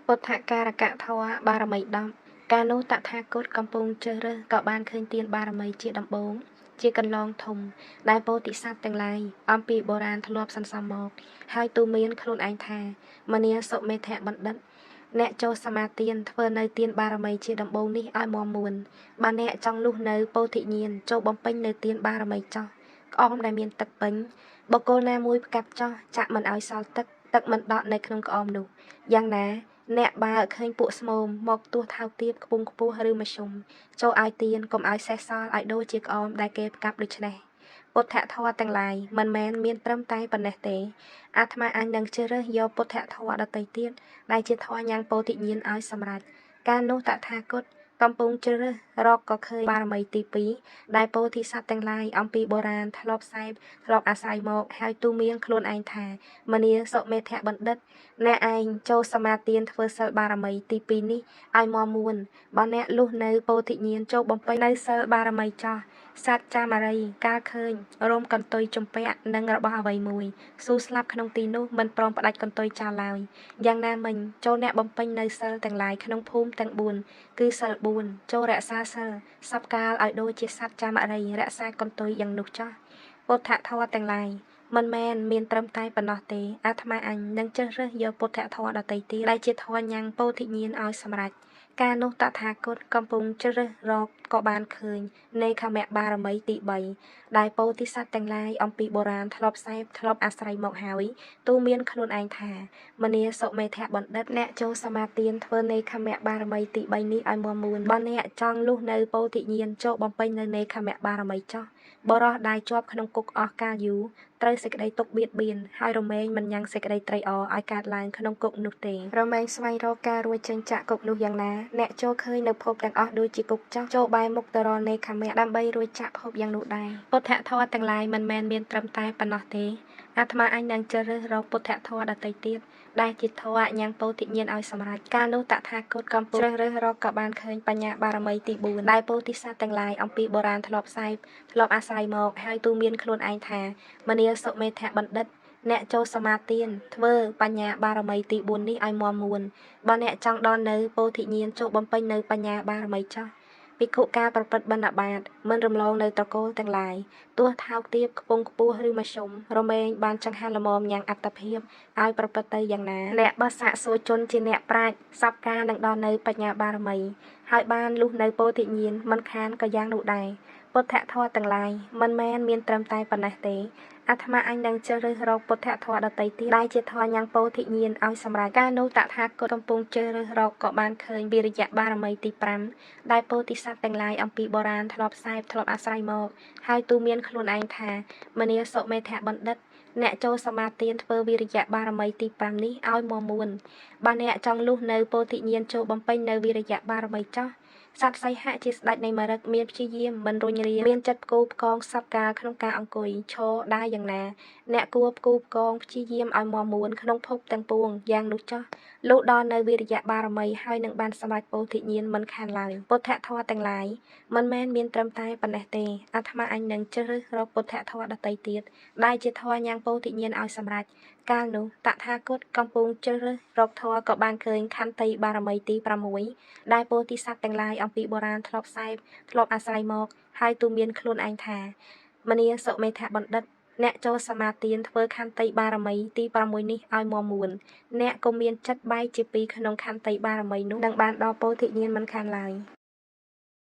ពុទ្ធការកធម៌បារមី10កាលនោះតថាគតកំពុងជ្រើសរើសក៏បានឃើញទានបារមីជាដំបូងជាកន្លងធំដែលពោធិសត្វទាំងឡាយអំពីបុរាណធ្លាប់សន្សំមកហើយទូមានខ្លួនឯងថាមនាសុមេធៈបណ្ឌិតអ្នកចូលសមាទានធ្វើនៅទានបារមីជាដំបូងនេះឲ្យមាំមួនបើអ្នកចង់លុះនៅពោធិញ្ញាណចូលបំពេញនៅទានបារមីចោះក្អមដែលមានទឹកពេញបុគ្គលណាមួយផ្កាប់ចោះចាក់មិនឲ្យសល់ទឹកមិនដក់នៅក្នុងក្អមនោះយ៉ាងណាអ្នកបើឃើញពួកស្មោមមកទោះថោកទាបខ្ពង់ខ្ពស់ឬមធ្យមចូលឲ្យទៀនកុំឲ្យសេះសល់ឲ្យដូចជាក្អមដែលគេផ្កាប់ដូច្នេះពុទ្ធធម៌ទាំងឡាយមិនមែនមានត្រឹមតែប៉ុណ្ណេះទេអាត្មាអញនឹងជ្រើសរើសយកពុទ្ធធម៌ដទៃទៀតដែលជាធម៌ញ៉ាំងពោធិញ្ញាណឲ្យសម្រេចកាលនោះតថាគតកំពុងជ្រើសរើសរកក៏ឃើញបារមីទី2ដែលពោធិសត្វទាំងឡាយអំពីបុរាណធ្លាប់សែបធ្លាប់អាស្រ័យមកហើយទូមានខ្លួនឯងថាមនាសុមេធៈបណ្ឌិតអ្នកឯងចូលសមាទានធ្វើសិលបារមីទី2នេះឲ្យមាំមួនបើអ្នកលុះនៅពោធិញ្ញាណចូលបំពេញនៅសិលបារមីចោះសត្វចាមរីកាលឃើញរោមកន្ទុយជំពាក់នឹងរបស់អ្វីមួយស៊ូស្លាប់ក្នុងទីនោះមិនព្រមផ្ដាច់កន្ទុយចោលឡើយយ៉ាងណាមិញចូលអ្នកបំពេញនៅសិលទាំងឡាយក្នុងភូមិទាំង4គឺសិល4ចូលរក្សាសិលសពកាលឲ្យដូចជាសត្វចាមរីរក្សាកន្ទុយយ៉ាងនោះចោះពុទ្ធធម៌ទាំងឡាយមិនមែនមានត្រឹមតែប៉ុណ្ណោះទេអាត្មាអញនឹងជ្រើសរើសយកពុទ្ធធម៌ដទៃទៀតដែលជាធម៌ញ៉ាំងពោធិញ្ញាណឲ្យសម្រេចកាលនោះតថាគតកំពុងជ្រើសរកក៏បានឃើញនៃខមៈបារមីទី3ដែលពោធិសត្វទាំងឡាយអំពីបុរាណធ្លាប់សែបធ្លាប់អាស្រ័យមកហើយទូមានខ្លួនឯងថាមនាសុមេធៈបណ្ឌិតអ្នកចូលសមាទានធ្វើនៃខមៈបារមីទី3នេះឲ្យមាំមួនបើអ្នកចង់លុះនៅពោធិញ្ញាណចូលបំពេញនៅនៃខមៈបារមីចោះបរោះដែលជាប់ក្នុងគុកអស់កាលយូរត្រូវសេចក្តីទុកបៀតបៀនហើយរមែងមិនញ៉ាំងសេចក្តីត្រេកអរឲ្យកើតឡើងក្នុងគុកនោះទេរមែងស្វែងរកការរួចចេញចាក់គុកនោះយ៉ាងណាអ្នកចូលឃើញនៅភពទាំងអស់ដូចជាគុកចោះចូលបែរមុខទៅរកនៃខមៈដើម្បីរួចចាក់ភពយ៉ាងនោះដែរពុទ្ធធម៌ទាំងឡាយមិនមែនមានត្រឹមតែប៉ុណ្ណោះទេអាត្មាអញនឹងជ្រើសរើសរកពុទ្ធធម៌ដទៃទៀតដែលជាធម៌ញ៉ាំងពោធិញ្ញាណឲ្យសម្រេចកាលនោះតថាគតកំពុងជ្រើសរើសរកក៏បានឃើញបញ្ញាបារមីទី4ដែលពោធិសត្វទាំងឡាយអំពីបុរាណធ្លាប់សែបធ្លាប់អាស្រ័យមកហើយទូមានខ្លួនឯងថាមនាសុមេធៈបណ្ឌិតអ្នកចូលសមាទានធ្វើបញ្ញាបារមីទី4នេះឲ្យមាំមួនបើអ្នកចង់ដល់នៅពោធិញ្ញាណចូលបំពេញនៅបញ្ញាបារមីចោះភិក្ខុការប្រព្រឹត្តបណ្ឌបាតមិនរំលងនៅត្រកូលទាំងឡាយទោះថោកទាបខ្ពង់ខ្ពស់ឬមធ្យមរមែងបានចង្ហាន់ល្មមញ៉ាំងអត្តភាពឲ្យប្រព្រឹត្តទៅយ៉ាងណាអ្នកបើសាកសួរជនជាអ្នកប្រាជ្ញសពការនឹងដល់នៅបញ្ញាបារមីហើយបានលុះនៅពោធិញ្ញាណមិនខានក៏យ៉ាងនោះដែរពុទ្ធធម៌ទាំងឡាយមិនមែនមានត្រឹមតែប៉ុណ្ណេះទេអាត្មាអញនឹងជ្រើសរើសរកពុទ្ធធម៌ដទៃទៀតដែលជាធម៌ញ៉ាំងពោធិញ្ញាណឲ្យសម្រេចកាលនោះតថាគតកំពុងជ្រើសរើសរកក៏បានឃើញវិរិយៈបារមីទី5ដែលពោធិសត្វទាំងឡាយអំពីបុរាណធ្លាប់សែបធ្លាប់អាស្រ័យមកហើយទូមានខ្លួនឯងថាមនាសុមេធៈបណ្ឌិតអ្នកចូលសមាទានធ្វើវិរិយៈបារមីទី5នេះឲ្យមាំមួនបើអ្នកចង់លុះនៅពោធិញ្ញាណចូលបំពេញនៅវិរិយៈបារមីចោះសត្វសៃហៈជាស្ដេចនៃមរឹកមានព្យាយាមមិនរុញរាមានចិត្តផ្គូផ្គងសពកាលក្នុងការអង្គុយឈរដើរយ៉ាងណាអ្នកគួរផ្គូផ្គងព្យាយាមឲ្យមាំមួនក្នុងភពទាំងពួងយ៉ាងនោះចោះលុះដល់នៅវិរិយៈបារមីហើយនឹងបានសម្រេចពោធិញ្ញាណមិនខានឡើយពុទ្ធធម៌ទាំងឡាយមិនមែនមានត្រឹមតែប៉ុណ្ណេះទេអាត្មាអញនឹងជ្រើសរើសរកពុទ្ធធម៌ដទៃទៀតដែលជាធម៌ញ៉ាំងពោធិញ្ញាណឲ្យសម្រេចកាលនោះតថាគតកំពុងជ្រើសរើសរកធម៌ក៏បានឃើញខន្តីបារមីទី6ដែលពោធិសត្វទាំងឡាយអំពីបុរាណធ្លាប់សែបធ្លាប់អាស្រ័យមកហើយទូមានខ្លួនឯងថាមនាសុមេធៈបណ្ឌិតអ្នកចូលសមាទានធ្វើខន្តីបារមីទី6នេះឲ្យមាំមួនអ្នកក៏មានចិត្តបែកជាពីរក្នុងខន្តីបារមីនោះនឹងបានដល់ពោធិញ្ញាណមិនខានឡើយ